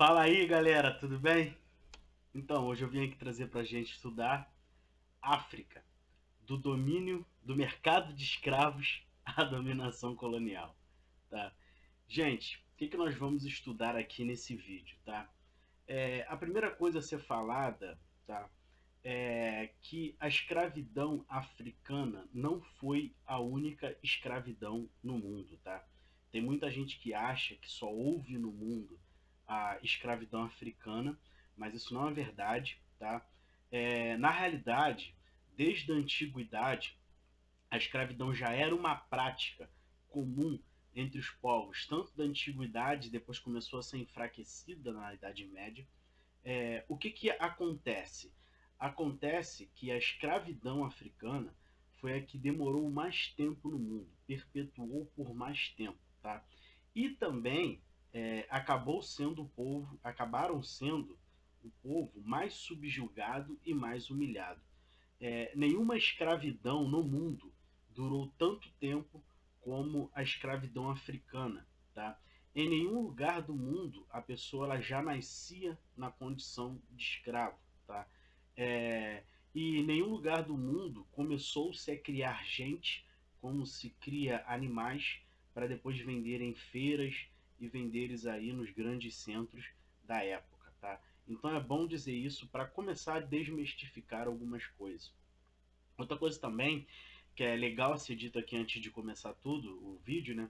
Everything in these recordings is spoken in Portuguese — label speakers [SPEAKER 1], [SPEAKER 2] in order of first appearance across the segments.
[SPEAKER 1] Fala aí, galera, tudo bem? Então, hoje eu vim aqui trazer pra gente estudar África, do domínio do mercado de escravos à dominação colonial, tá? Gente, o que nós vamos estudar aqui nesse vídeo, tá? A primeira coisa a ser falada, tá? É que a escravidão africana não foi a única escravidão no mundo, tá? Tem muita gente que acha que só houve no mundo a escravidão africana, mas isso não é verdade, tá? Na realidade, desde a antiguidade, a escravidão já era uma prática comum entre os povos, tanto da antiguidade, depois começou a ser enfraquecida na Idade Média. O que acontece? Acontece que a escravidão africana foi a que demorou mais tempo no mundo, perpetuou por mais tempo, tá? E também acabaram sendo o povo mais subjugado e mais humilhado. Nenhuma escravidão no mundo durou tanto tempo como a escravidão africana, tá? Em nenhum lugar do mundo a pessoa ela já nascia na condição de escravo, tá? É, e em nenhum lugar do mundo começou-se a criar gente como se cria animais para depois vender em feiras e venderes aí nos grandes centros da época, tá? Então é bom dizer isso para começar a desmistificar algumas coisas. Outra coisa também que é legal ser dito aqui antes de começar tudo, o vídeo, né?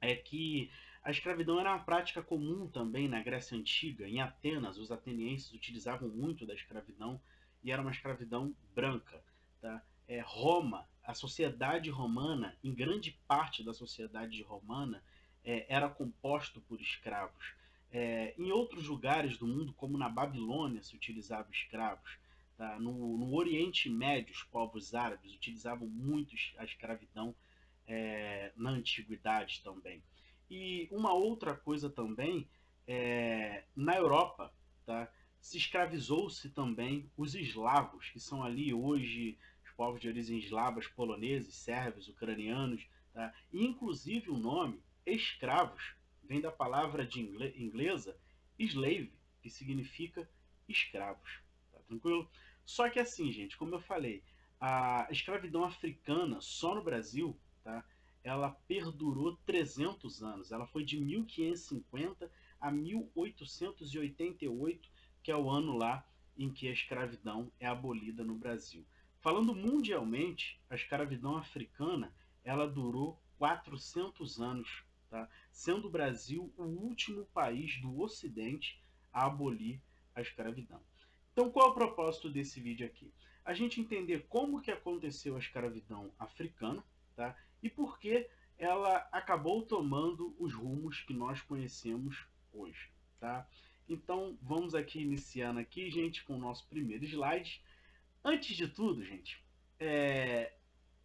[SPEAKER 1] É que a escravidão era uma prática comum também na Grécia Antiga. Em Atenas, os atenienses utilizavam muito da escravidão e era uma escravidão branca. Tá? Roma, a sociedade romana, em grande parte da sociedade romana, era composto por escravos. Em outros lugares do mundo, como na Babilônia, se utilizava escravos. Tá? No Oriente Médio, os povos árabes utilizavam muito a escravidão na antiguidade também. E uma outra coisa também, na Europa, tá, se escravizou-se também os eslavos, que são ali hoje os povos de origem eslavas, poloneses, sérvios, ucranianos, tá? E inclusive o nome escravos vem da palavra de inglesa slave, que significa escravos, tá tranquilo? Só que assim, gente, como eu falei, a escravidão africana só no Brasil, tá? Ela perdurou 300 anos. Ela foi de 1550 a 1888, que é o ano lá em que a escravidão é abolida no Brasil. Falando mundialmente, a escravidão africana ela durou 400 anos, tá? Sendo o Brasil o último país do Ocidente a abolir a escravidão. Então, qual é o propósito desse vídeo aqui? A gente entender como que aconteceu a escravidão africana, tá? E por que ela acabou tomando os rumos que nós conhecemos hoje, tá? Então, vamos aqui iniciando aqui, gente, com o nosso primeiro slide. Antes de tudo, gente,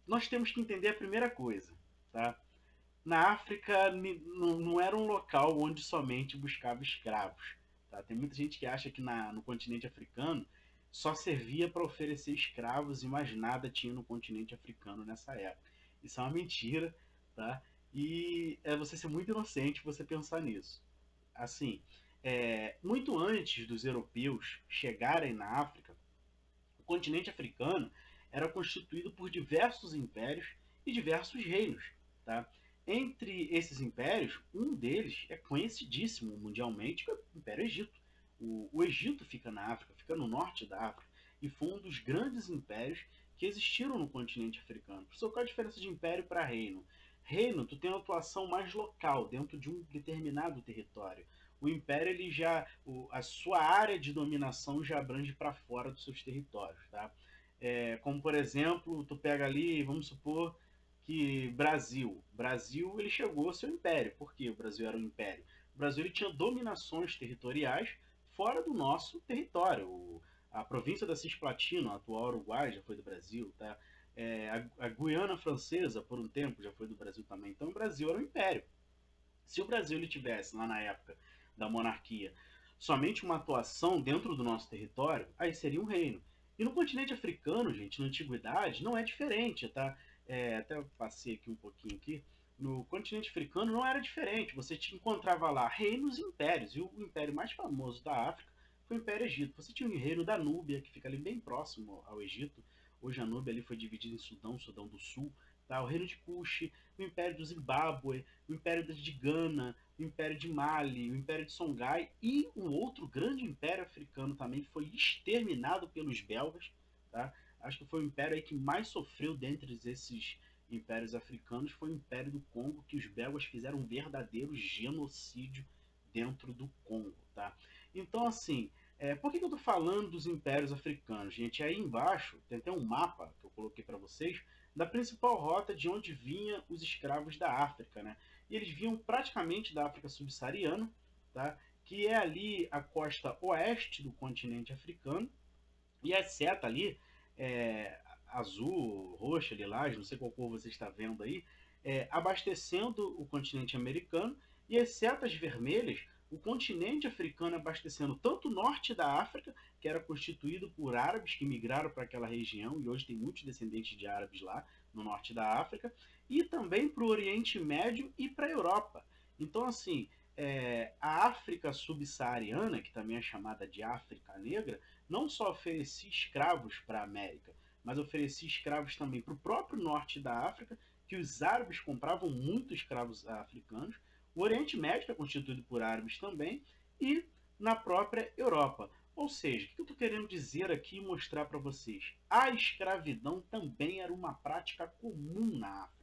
[SPEAKER 1] nós temos que entender a primeira coisa, tá? Na África não era um local onde somente buscava escravos. Tá? Tem muita gente que acha que no continente africano só servia para oferecer escravos e mais nada tinha no continente africano nessa época. Isso é uma mentira, tá? E é você ser muito inocente você pensar nisso. Assim, muito antes dos europeus chegarem na África, o continente africano era constituído por diversos impérios e diversos reinos. Tá? Entre esses impérios, um deles é conhecidíssimo mundialmente, que é o Império Egito. O Egito fica na África, fica no norte da África, e foi um dos grandes impérios que existiram no continente africano. Professor, qual a diferença de império para reino? Reino, tu tem uma atuação mais local, dentro de um determinado território. O império, a sua área de dominação já abrange para fora dos seus territórios, tá? Como por exemplo, tu pega ali, vamos supor que Brasil ele chegou ao seu império. Por que o Brasil era um império? O Brasil ele tinha dominações territoriais fora do nosso território. A província da Cisplatina, a atual Uruguai, já foi do Brasil, tá? A Guiana Francesa, por um tempo, já foi do Brasil também. Então o Brasil era um império. Se o Brasil ele tivesse, lá na época da monarquia, somente uma atuação dentro do nosso território, aí seria um reino. E no continente africano, gente, na antiguidade, não é diferente, tá? Até eu passei aqui um pouquinho aqui. no continente africano não era diferente. Você te encontrava lá reinos e impérios, e o império mais famoso da África foi o Império Egito. Você tinha o reino da Núbia, que fica ali bem próximo ao Egito. Hoje a Núbia ali foi dividida em Sudão, Sudão do Sul, tá? O reino de Cuxi, o Império do Zimbábue, o Império de Gana, o Império de Mali, o Império de Songhai e um outro grande império africano também que foi exterminado pelos belgas, tá? Acho que foi o império aí que mais sofreu dentre esses impérios africanos, foi o Império do Congo, que os belgas fizeram um verdadeiro genocídio dentro do Congo, tá? Então, assim, por que eu estou falando dos impérios africanos, gente? Aí embaixo tem até um mapa que eu coloquei para vocês da principal rota de onde vinham os escravos da África, né? E eles vinham praticamente da África subsaariana, tá? Que é ali a costa oeste do continente africano, e a seta ali, azul, roxa, lilás, não sei qual cor você está vendo aí, abastecendo o continente americano, e as setas vermelhas, o continente africano abastecendo tanto o norte da África, que era constituído por árabes que migraram para aquela região, e hoje tem muitos descendentes de árabes lá no norte da África, e também para o Oriente Médio e para a Europa. Então, assim, a África subsaariana, que também é chamada de África Negra, não só oferecia escravos para a América, mas oferecia escravos também para o próprio norte da África, que os árabes compravam muito escravos africanos, o Oriente Médio é constituído por árabes também, e na própria Europa. Ou seja, o que eu estou querendo dizer aqui e mostrar para vocês? A escravidão também era uma prática comum na África.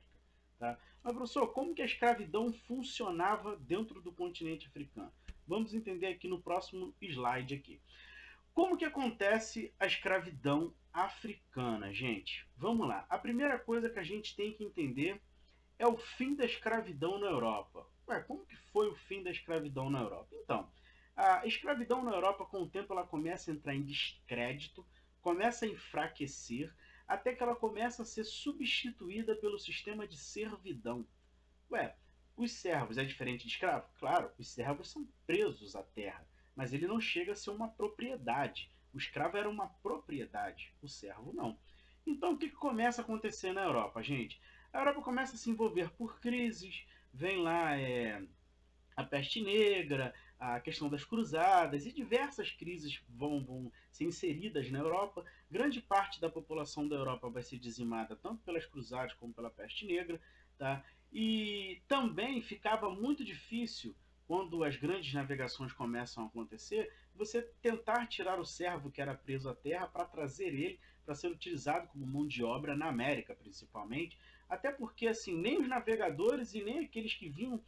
[SPEAKER 1] Tá? Mas, professor, como que a escravidão funcionava dentro do continente africano? Vamos entender aqui no próximo slide aqui. Como que acontece a escravidão africana, gente? Vamos lá. A primeira coisa que a gente tem que entender é o fim da escravidão na Europa. Ué, como que foi o fim da escravidão na Europa? Então, a escravidão na Europa, com o tempo, ela começa a entrar em descrédito, começa a enfraquecer, até que ela começa a ser substituída pelo sistema de servidão. Ué, os servos é diferente de escravo? Claro, os servos são presos à terra, mas ele não chega a ser uma propriedade. O escravo era uma propriedade, o servo não. Então o que começa a acontecer na Europa, gente? A Europa começa a se envolver por crises, vem lá a peste negra, a questão das cruzadas e diversas crises vão ser inseridas na Europa. Grande parte da população da Europa vai ser dizimada tanto pelas cruzadas como pela peste negra, tá? E também ficava muito difícil quando as grandes navegações começam a acontecer, você tentar tirar o servo que era preso à terra para trazer ele para ser utilizado como mão de obra na América, principalmente, até porque assim nem os navegadores e nem aqueles que vinham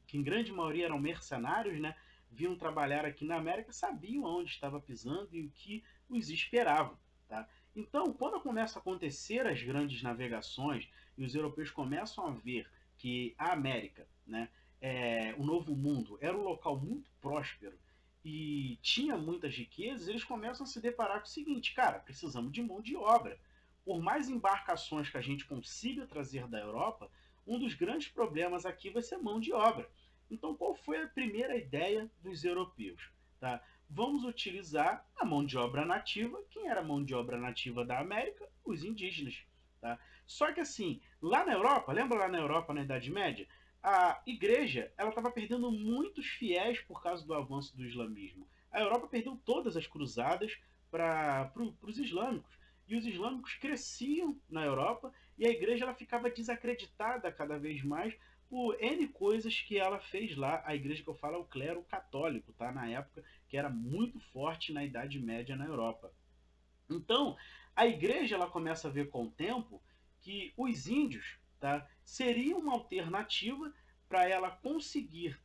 [SPEAKER 1] que em grande maioria eram mercenários, né, vinham trabalhar aqui na América, sabiam onde estava pisando e o que os esperava. Tá? Então, quando começa a acontecer as grandes navegações e os europeus começam a ver que a América, né, o Novo Mundo, era um local muito próspero e tinha muitas riquezas, eles começam a se deparar com o seguinte, cara, precisamos de mão de obra. Por mais embarcações que a gente consiga trazer da Europa, um dos grandes problemas aqui vai ser mão de obra. Então, qual foi a primeira ideia dos europeus? Tá? Vamos utilizar a mão de obra nativa. Quem era a mão de obra nativa da América? Os indígenas. Tá? Só que assim, lá na Europa, lembra lá na Europa, na Idade Média, a igreja ela estava perdendo muitos fiéis por causa do avanço do islamismo. A Europa perdeu todas as cruzadas para os islâmicos. E os islâmicos cresciam na Europa e a igreja ela ficava desacreditada cada vez mais por N coisas que ela fez lá. A igreja que eu falo é o clero católico, tá? Na época, que era muito forte na Idade Média na Europa. Então, a igreja ela começa a ver com o tempo que os índios, tá, seriam uma alternativa para ela conseguir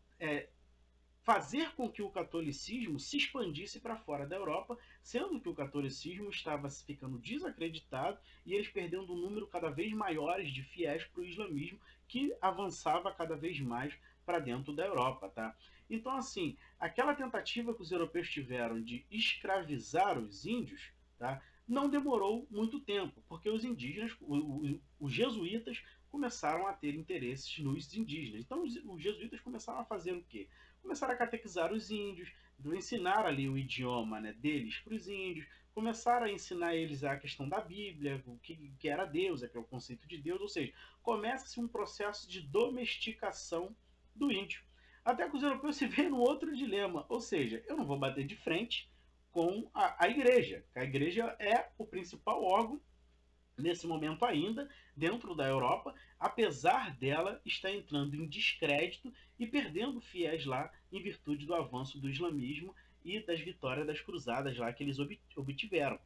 [SPEAKER 1] fazer com que o catolicismo se expandisse para fora da Europa, sendo que o catolicismo estava ficando desacreditado e eles perdendo um número cada vez maiores de fiéis para o islamismo, que avançava cada vez mais para dentro da Europa, tá? Então, assim, aquela tentativa que os europeus tiveram de escravizar os índios, tá, não demorou muito tempo, porque os indígenas, os jesuítas, começaram a ter interesses nos indígenas. Então, os jesuítas começaram a fazer o quê? Começaram a catequizar os índios, ensinar ali o idioma, né, deles para os índios, começaram a ensinar eles a questão da Bíblia, o que era Deus, que é o conceito de Deus, ou seja, começa-se um processo de domesticação do índio. Até que os europeus se veem num outro dilema, ou seja, eu não vou bater de frente com a igreja, que a igreja é o principal órgão nesse momento ainda, dentro da Europa, apesar dela estar entrando em descrédito e perdendo fiéis lá em virtude do avanço do islamismo e das vitórias das cruzadas lá que eles obtiveram.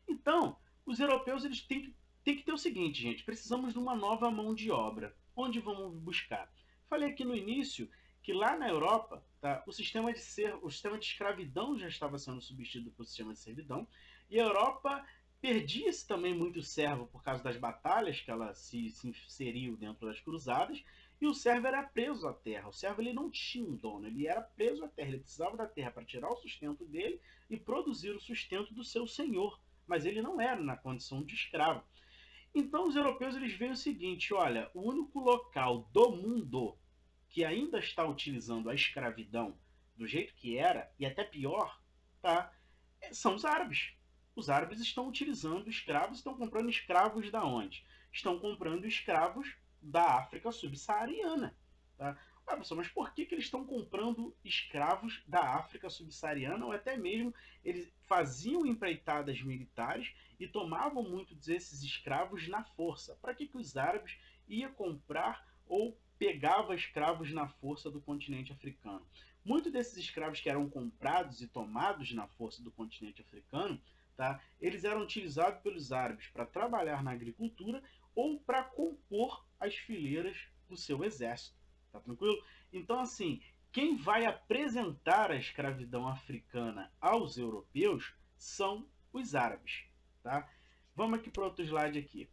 [SPEAKER 1] Então, os europeus eles têm que ter o seguinte, gente, precisamos de uma nova mão de obra. Onde vamos buscar? Falei aqui no início que lá na Europa, tá, o sistema de escravidão já estava sendo substituído pelo sistema de servidão, e a Europa perdia-se também muito servo por causa das batalhas que ela se inseriu dentro das cruzadas, e o servo era preso à terra. O servo ele não tinha um dono, ele era preso à terra, ele precisava da terra para tirar o sustento dele e produzir o sustento do seu senhor, mas ele não era na condição de escravo. Então os europeus eles veem o seguinte, olha, o único local do mundo que ainda está utilizando a escravidão do jeito que era, e até pior, tá, são os árabes. Os árabes estão utilizando escravos, estão comprando escravos da onde? Estão comprando escravos da África subsaariana. Tá? Ah, pessoal, mas por que eles estão comprando escravos da África subsaariana? Ou até mesmo eles faziam empreitadas militares e tomavam muitos desses escravos na força. Para que os árabes iam comprar ou pegava escravos na força do continente africano? Muitos desses escravos que eram comprados e tomados na força do continente africano, tá, eles eram utilizados pelos árabes para trabalhar na agricultura ou para compor as fileiras do seu exército. Tá tranquilo? Então, assim, quem vai apresentar a escravidão africana aos europeus são os árabes. Tá? Vamos aqui para outro slide aqui.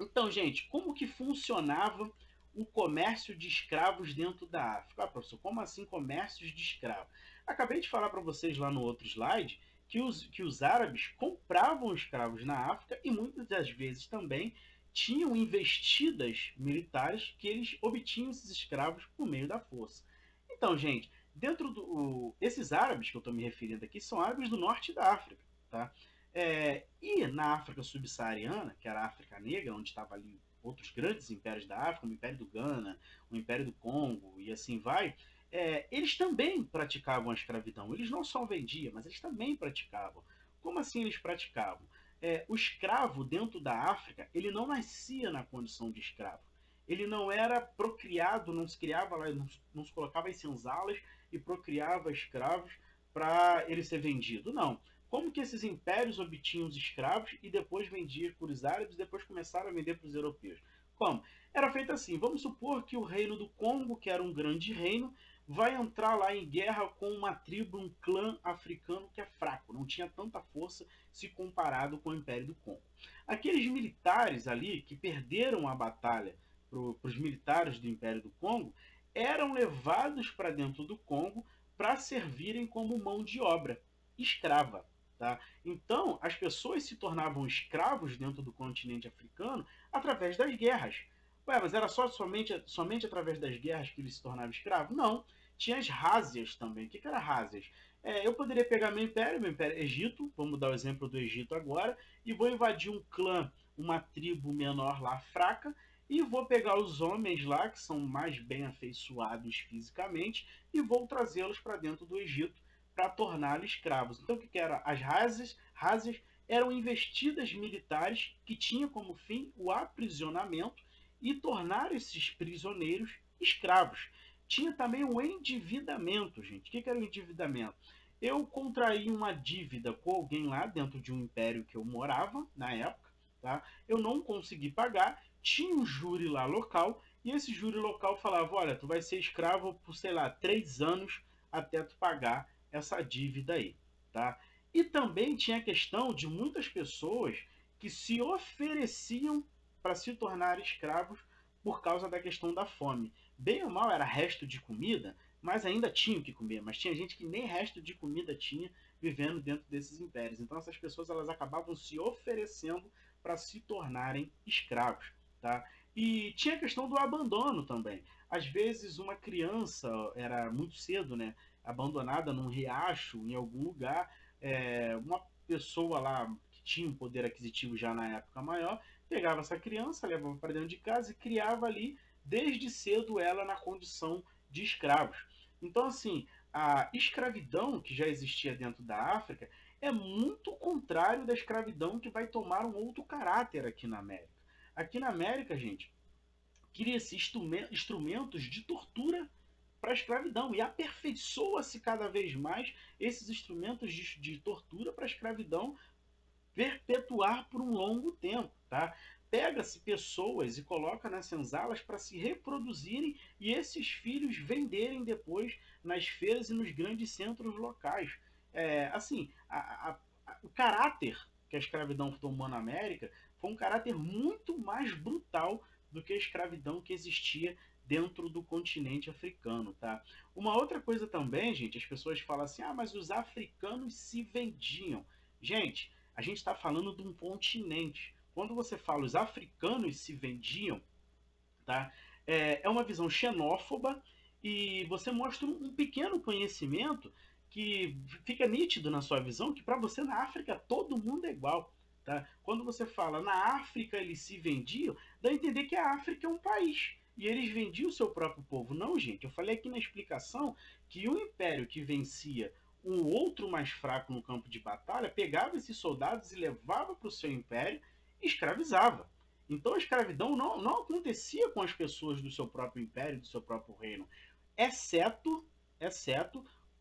[SPEAKER 1] Então, gente, como que funcionava o comércio de escravos dentro da África? Ah, professor, como assim comércios de escravos? Acabei de falar para vocês lá no outro slide que os árabes compravam escravos na África e muitas das vezes também tinham investidas militares que eles obtinham esses escravos por meio da força. Então, gente, esses árabes que eu estou me referindo aqui são árabes do norte da África, tá? E na África subsaariana, que era a África Negra, onde estavam ali outros grandes impérios da África, o Império do Ghana, o Império do Congo e assim vai, eles também praticavam a escravidão. Eles não só vendiam, mas eles também praticavam. Como assim eles praticavam? O escravo dentro da África, ele não nascia na condição de escravo. Ele não era procriado, não se criava lá, não se colocava em senzalas e procriava escravos para ele ser vendido. Não. Como que esses impérios obtinham os escravos e depois vendiam para os árabes e depois começaram a vender para os europeus? Como? Era feito assim, vamos supor que o reino do Congo, que era um grande reino, vai entrar lá em guerra com uma tribo, um clã africano que é fraco, não tinha tanta força se comparado com o Império do Congo. Aqueles militares ali que perderam a batalha para os militares do Império do Congo eram levados para dentro do Congo para servirem como mão de obra escrava. Tá? Então, as pessoas se tornavam escravos dentro do continente africano através das guerras. Ué, mas era somente através das guerras que eles se tornavam escravos? Não. Tinha as rázias também. O que era rázias? Eu poderia pegar meu império Egito, vamos dar o exemplo do Egito agora, e vou invadir um clã, uma tribo menor lá fraca, e vou pegar os homens lá, que são mais bem afeiçoados fisicamente, e vou trazê-los para dentro do Egito para torná-los escravos. Então, o que era? As rázias eram investidas militares que tinham como fim o aprisionamento e tornar esses prisioneiros escravos. Tinha também o endividamento, gente. O que era o endividamento? Eu contraí uma dívida com alguém lá dentro de um império que eu morava na época, tá? Eu não consegui pagar, tinha um júri lá local e esse júri local falava, olha, tu vai ser escravo por, sei lá, 3 anos até tu pagar essa dívida aí, tá? E também tinha a questão de muitas pessoas que se ofereciam para se tornar escravos por causa da questão da fome. Bem ou mal era resto de comida, mas ainda tinha o que comer. Mas tinha gente que nem resto de comida tinha vivendo dentro desses impérios. Então essas pessoas elas acabavam se oferecendo para se tornarem escravos, tá? E tinha a questão do abandono também. Às vezes uma criança era muito cedo, né, abandonada num riacho, em algum lugar, uma pessoa lá que tinha um poder aquisitivo já na época maior, pegava essa criança, levava para dentro de casa e criava ali desde cedo ela na condição de escravos. Então, assim, a escravidão que já existia dentro da África é muito contrário da escravidão que vai tomar um outro caráter aqui na América. Aqui na América, gente, cria-se instrumentos de tortura para a escravidão e aperfeiçoa-se cada vez mais esses instrumentos de tortura para a escravidão perpetuar por um longo tempo, tá? Pega-se pessoas e coloca nas senzalas para se reproduzirem e esses filhos venderem depois nas feiras e nos grandes centros locais. Assim, o caráter que a escravidão tomou na América foi um caráter muito mais brutal do que a escravidão que existia dentro do continente africano, tá? Uma outra coisa também, gente, as pessoas falam assim, mas os africanos se vendiam. Gente, a gente está falando de um continente. Quando você fala os africanos se vendiam, tá? É uma visão xenófoba e você mostra um pequeno conhecimento que fica nítido na sua visão que para você na África todo mundo é igual. Tá? Quando você fala na África eles se vendiam, dá a entender que a África é um país e eles vendiam o seu próprio povo. Não, gente, eu falei aqui na explicação que o império que vencia um outro mais fraco no campo de batalha pegava esses soldados e levava para o seu império e escravizava. Então a escravidão não acontecia com as pessoas do seu próprio império, do seu próprio reino, exceto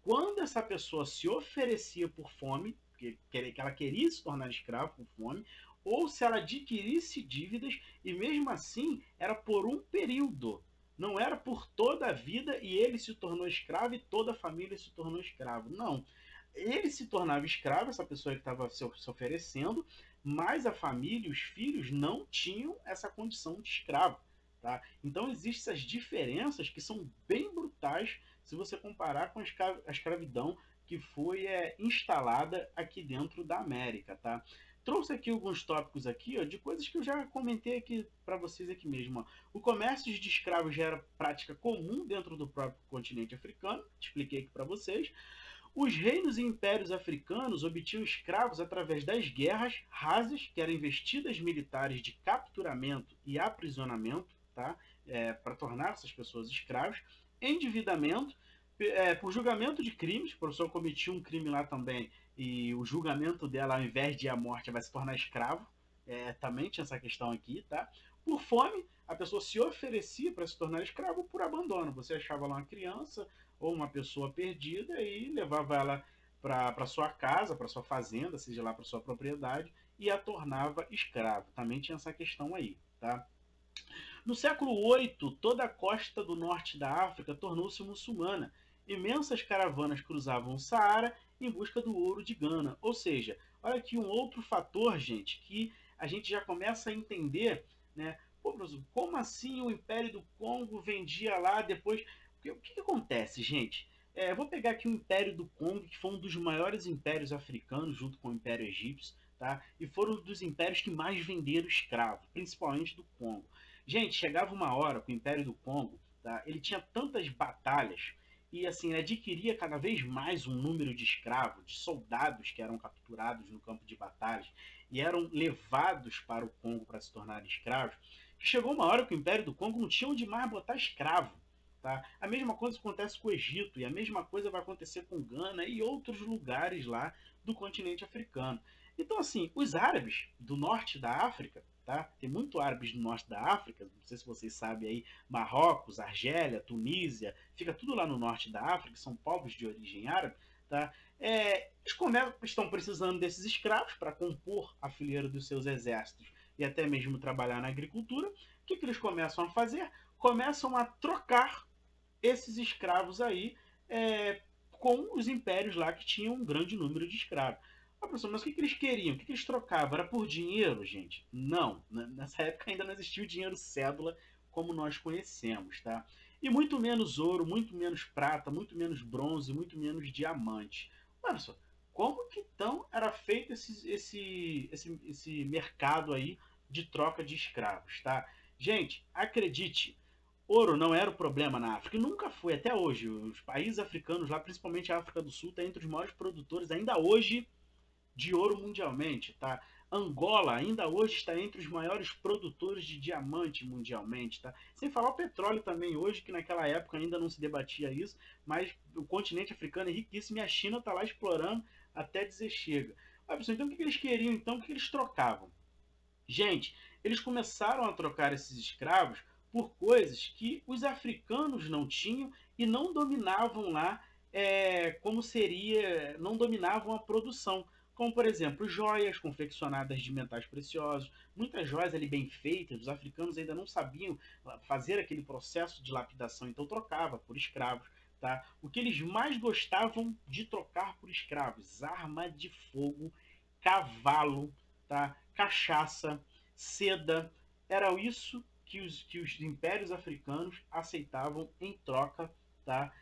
[SPEAKER 1] quando essa pessoa se oferecia por fome, que ela queria se tornar escravo por fome, ou se ela adquirisse dívidas, e mesmo assim era por um período. Não era por toda a vida e ele se tornou escravo e toda a família se tornou escravo. Não. Ele se tornava escravo, essa pessoa que estava se oferecendo, mas a família e os filhos não tinham essa condição de escravo. Tá? Então existem essas diferenças que são bem brutais se você comparar com a escravidão que foi instalada aqui dentro da América. Tá? Trouxe aqui alguns tópicos aqui, ó, de coisas que eu já comentei aqui para vocês aqui mesmo. Ó. O comércio de escravos já era prática comum dentro do próprio continente africano, expliquei aqui para vocês. Os reinos e impérios africanos obtinham escravos através das guerras rasas, que eram investidas militares de capturamento e aprisionamento, tá? Para tornar essas pessoas escravos, endividamento, por julgamento de crimes, a pessoa cometia um crime lá também, e o julgamento dela, ao invés de ir à morte, vai se tornar escravo, também tinha essa questão aqui, tá? Por fome, a pessoa se oferecia para se tornar escravo por abandono. Você achava lá uma criança ou uma pessoa perdida e levava ela para sua casa, para sua fazenda, seja lá para sua propriedade, e a tornava escravo. Também tinha essa questão aí, tá? No século VIII, toda a costa do norte da África tornou-se muçulmana. Imensas caravanas cruzavam o Saara em busca do ouro de Gana. Ou seja, olha aqui um outro fator, gente, que a gente já começa a entender, né? Pô, professor, como assim o Império do Congo vendia lá depois? O que acontece, gente? Vou pegar aqui o Império do Congo, que foi um dos maiores impérios africanos, junto com o Império Egípcio, tá? E foram um dos impérios que mais venderam escravos, principalmente do Congo. Gente, chegava uma hora que o Império do Congo, tá? Ele tinha tantas batalhas e assim ele adquiria cada vez mais um número de escravos, de soldados que eram capturados no campo de batalhas e eram levados para o Congo para se tornarem escravos, que chegou uma hora que o Império do Congo não tinha onde mais botar escravo. Tá? A mesma coisa acontece com o Egito e a mesma coisa vai acontecer com Gana e outros lugares lá do continente africano. Então, assim, os árabes do norte da África, tá? Tem muito árabes do norte da África, não sei se vocês sabem aí, Marrocos, Argélia, Tunísia, fica tudo lá no norte da África, são povos de origem árabe, tá? Eles estão precisando desses escravos para compor a fileira dos seus exércitos e até mesmo trabalhar na agricultura. O que eles começam a fazer? Começam a trocar esses escravos aí com os impérios lá que tinham um grande número de escravos. Professor, mas o que eles queriam? O que eles trocavam? Era por dinheiro, gente? Não. Nessa época ainda não existia o dinheiro cédula como nós conhecemos, tá? E muito menos ouro, muito menos prata, muito menos bronze, muito menos diamante. Olha só, como que então era feito esse mercado aí de troca de escravos, tá? Gente, acredite, ouro não era o problema na África, e nunca foi, até hoje. Os países africanos lá, principalmente a África do Sul, está entre os maiores produtores ainda hoje de ouro mundialmente, tá? Angola ainda hoje está entre os maiores produtores de diamante mundialmente, tá? Sem falar o petróleo também hoje, que naquela época ainda não se debatia isso, mas o continente africano é riquíssimo e a China está lá explorando até dizer chega. Ah, pessoal, então o que eles queriam então? O que eles trocavam? Gente, eles começaram a trocar esses escravos por coisas que os africanos não tinham e não dominavam lá, como seria, não dominavam a produção. Como, por exemplo, joias confeccionadas de metais preciosos, muitas joias ali bem feitas, os africanos ainda não sabiam fazer aquele processo de lapidação, então trocava por escravos. Tá? O que eles mais gostavam de trocar por escravos? Arma de fogo, cavalo, tá? Cachaça, seda. Era isso que os impérios africanos aceitavam em troca, tá?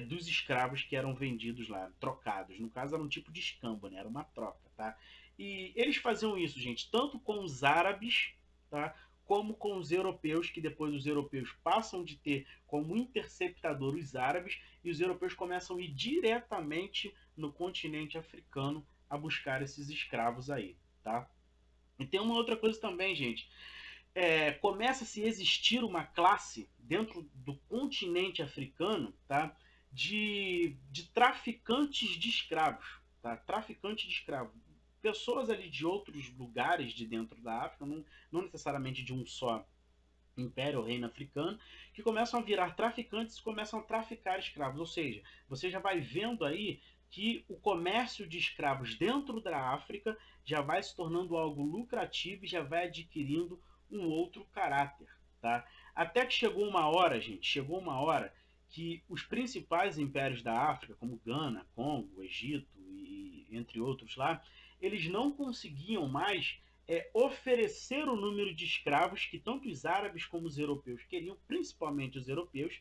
[SPEAKER 1] Dos escravos que eram vendidos lá, trocados. No caso, era um tipo de escambo, né? Era uma troca, tá? E eles faziam isso, gente, tanto com os árabes, tá? Como com os europeus, que depois os europeus passam de ter como interceptador os árabes e os europeus começam a ir diretamente no continente africano a buscar esses escravos aí, tá? E tem uma outra coisa também, gente. Começa-se a existir uma classe dentro do continente africano, tá? De traficantes de escravos, tá? Traficantes de escravos. Pessoas ali de outros lugares de dentro da África, não necessariamente de um só império ou reino africano, que começam a virar traficantes e começam a traficar escravos. Ou seja, você já vai vendo aí que o comércio de escravos dentro da África já vai se tornando algo lucrativo e já vai adquirindo um outro caráter, tá? Até que chegou uma hora, gente, chegou uma hora que os principais impérios da África, como Gana, Congo, Egito e entre outros lá, eles não conseguiam mais oferecer o número de escravos que tanto os árabes como os europeus queriam, principalmente os europeus,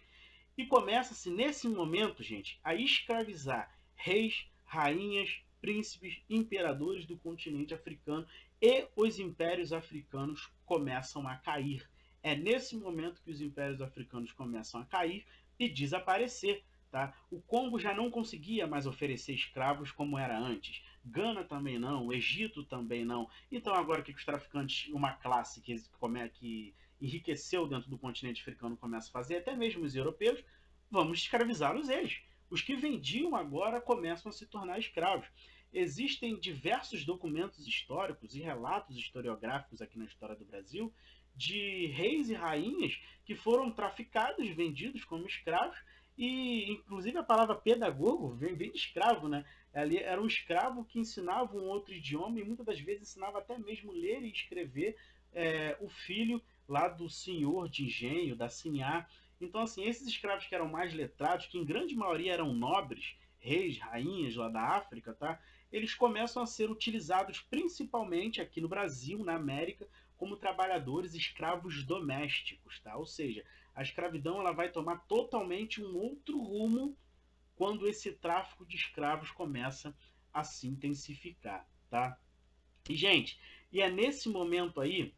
[SPEAKER 1] e começa-se nesse momento, gente, a escravizar reis, rainhas, príncipes, imperadores do continente africano e os impérios africanos começam a cair. É nesse momento que os impérios africanos começam a cair e desaparecer. Tá? O Congo já não conseguia mais oferecer escravos como era antes. Gana também não, o Egito também não. Então agora o que os traficantes, uma classe que enriqueceu dentro do continente africano começa a fazer, até mesmo os europeus, vamos escravizá-los eles. Os que vendiam agora começam a se tornar escravos. Existem diversos documentos históricos e relatos historiográficos aqui na história do Brasil de reis e rainhas que foram traficados, vendidos como escravos, e inclusive a palavra pedagogo vem de escravo, né? Ali era um escravo que ensinava um outro idioma e muitas das vezes ensinava até mesmo ler e escrever o filho lá do senhor de engenho, da sinhá. Então, assim, esses escravos que eram mais letrados, que em grande maioria eram nobres, reis, rainhas lá da África, tá? Eles começam a ser utilizados principalmente aqui no Brasil, na América, como trabalhadores escravos domésticos, tá? Ou seja, a escravidão ela vai tomar totalmente um outro rumo quando esse tráfico de escravos começa a se intensificar, tá? E, gente, e é nesse momento aí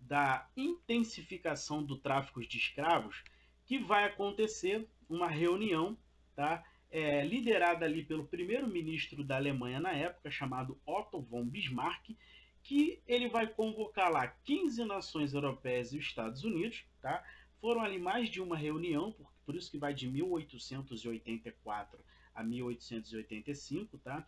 [SPEAKER 1] da intensificação do tráfico de escravos que vai acontecer uma reunião, tá? Liderada ali pelo primeiro-ministro da Alemanha na época, chamado Otto von Bismarck, que ele vai convocar lá 15 nações europeias e os Estados Unidos, tá? Foram ali mais de uma reunião, por isso que vai de 1884 a 1885, tá?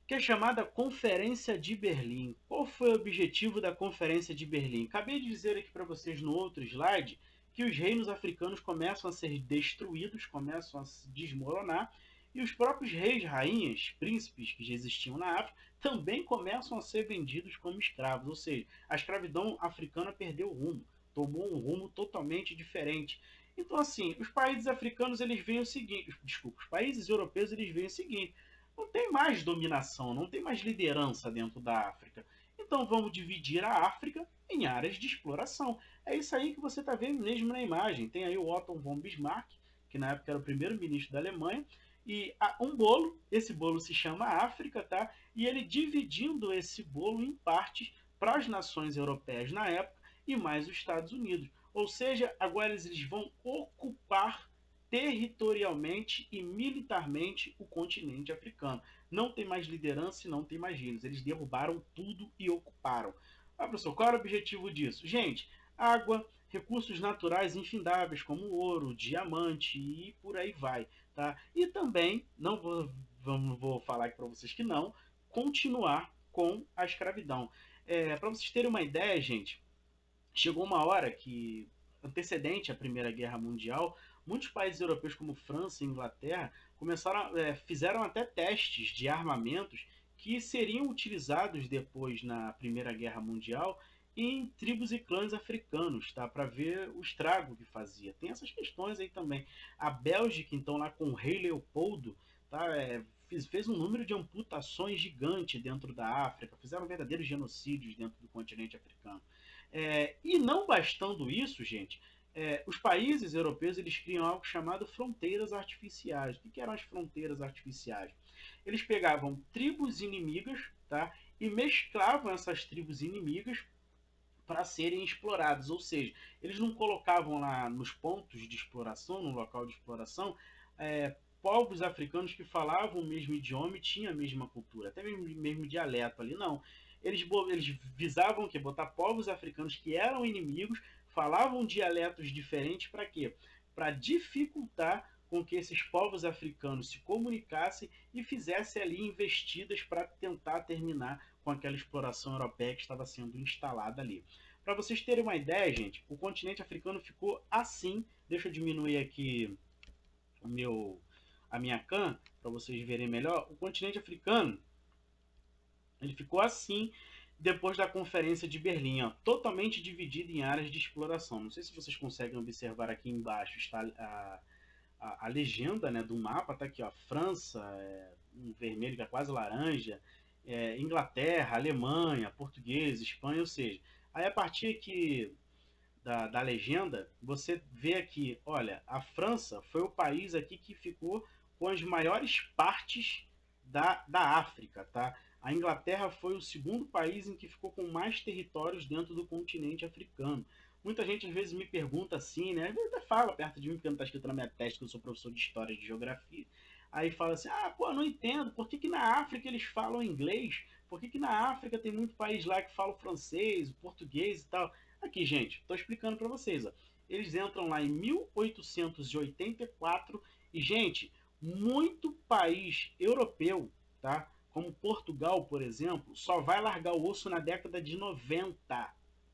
[SPEAKER 1] Que é chamada Conferência de Berlim. Qual foi o objetivo da Conferência de Berlim? Acabei de dizer aqui para vocês no outro slide que os reinos africanos começam a ser destruídos, começam a se desmoronar, e os próprios reis, rainhas, príncipes que já existiam na África também começam a ser vendidos como escravos. Ou seja, a escravidão africana perdeu o rumo, tomou um rumo totalmente diferente. Então, assim, os países africanos eles veem o seguinte, desculpa, os países europeus eles veem o seguinte: não tem mais dominação, não tem mais liderança dentro da África. Então vamos dividir a África em áreas de exploração. É isso aí que você está vendo mesmo na imagem. Tem aí o Otto von Bismarck, que na época era o primeiro-ministro da Alemanha, e um bolo, esse bolo se chama África, tá? E ele dividindo esse bolo em partes para as nações europeias na época e mais os Estados Unidos. Ou seja, agora eles vão ocupar territorialmente e militarmente o continente africano. Não tem mais liderança e não tem mais líderes. Eles derrubaram tudo e ocuparam. Ah, professor, qual era o objetivo disso? Gente, água, recursos naturais infindáveis como ouro, diamante e por aí vai, tá? E também, não vou falar aqui para vocês que não, continuar com a escravidão. Para vocês terem uma ideia, gente, chegou uma hora que, antecedente à Primeira Guerra Mundial, muitos países europeus como França e Inglaterra fizeram até testes de armamentos que seriam utilizados depois na Primeira Guerra Mundial em tribos e clãs africanos, tá? Para ver o estrago que fazia. Tem essas questões aí também. A Bélgica, então, lá com o rei Leopoldo, tá? Fez um número de amputações gigante dentro da África, fizeram verdadeiros genocídios dentro do continente africano. E não bastando isso, gente, os países europeus eles criam algo chamado fronteiras artificiais. O que eram as fronteiras artificiais? Eles pegavam tribos inimigas, tá, e mesclavam essas tribos inimigas para serem explorados, ou seja, eles não colocavam lá nos pontos de exploração, no local de exploração, povos africanos que falavam o mesmo idioma e tinham a mesma cultura, até mesmo dialeto ali, não. Eles visavam que botar povos africanos que eram inimigos, falavam dialetos diferentes para quê? Para dificultar com que esses povos africanos se comunicassem e fizessem ali investidas para tentar terminar com aquela exploração europeia que estava sendo instalada ali. Para vocês terem uma ideia, gente, o continente africano ficou assim. Deixa eu diminuir aqui a minha cam para vocês verem melhor. O continente africano ele ficou assim depois da Conferência de Berlim, ó, totalmente dividido em áreas de exploração. Não sei se vocês conseguem observar aqui embaixo está a legenda, né, do mapa, tá aqui, ó, França, um vermelho que é quase laranja, Inglaterra, Alemanha, português, Espanha, ou seja, aí a partir aqui da legenda, você vê aqui, olha, a França foi o país aqui que ficou com as maiores partes da África, tá? A Inglaterra foi o segundo país em que ficou com mais territórios dentro do continente africano. Muita gente às vezes me pergunta assim, né? Até fala perto de mim, porque não está escrito na minha testa que eu sou professor de História e de Geografia. Aí fala assim, pô, não entendo, por que na África eles falam inglês? Por que na África tem muito país lá que fala o francês, o português e tal? Aqui, gente, estou explicando para vocês. Ó. Eles entram lá em 1884 e, gente, muito país europeu, tá? Como Portugal, por exemplo, só vai largar o osso na década de 90,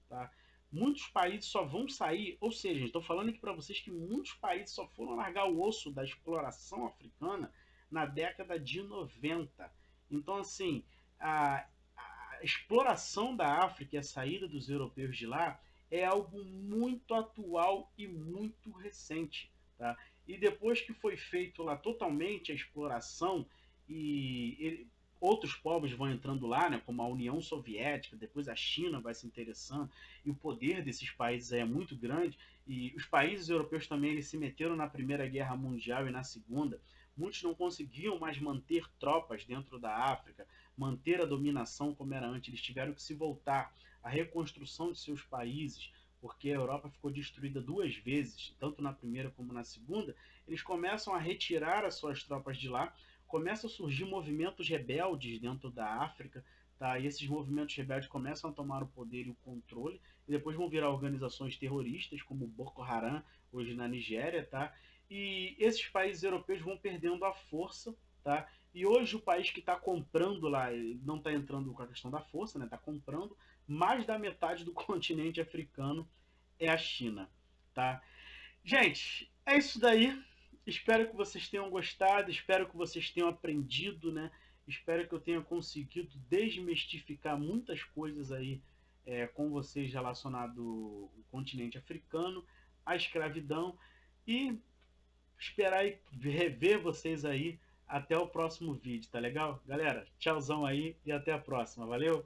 [SPEAKER 1] tá? Muitos países só vão sair, ou seja, estou falando aqui para vocês que muitos países só foram largar o osso da exploração africana na década de 90. Então, assim, a exploração da África e a saída dos europeus de lá é algo muito atual e muito recente. Tá? E depois que foi feito lá totalmente a exploração outros povos vão entrando lá, né, como a União Soviética, depois a China vai se interessando, e o poder desses países é muito grande, e os países europeus também eles se meteram na Primeira Guerra Mundial e na Segunda. Muitos não conseguiam mais manter tropas dentro da África, manter a dominação como era antes, eles tiveram que se voltar à reconstrução de seus países, porque a Europa ficou destruída duas vezes, tanto na primeira como na segunda. Eles começam a retirar as suas tropas de lá, começam a surgir movimentos rebeldes dentro da África, tá? E esses movimentos rebeldes começam a tomar o poder e o controle, e depois vão virar organizações terroristas, como Boko Haram, hoje na Nigéria, tá? E esses países europeus vão perdendo a força, tá? E hoje o país que está comprando lá, não está entrando com a questão da força, né? Está comprando, mais da metade do continente africano é a China, tá? Gente, é isso daí. Espero que vocês tenham gostado, espero que vocês tenham aprendido, né? Espero que eu tenha conseguido desmistificar muitas coisas aí com vocês relacionado ao continente africano, à escravidão e esperar e rever vocês aí até o próximo vídeo, tá legal? Galera, tchauzão aí e até a próxima, valeu?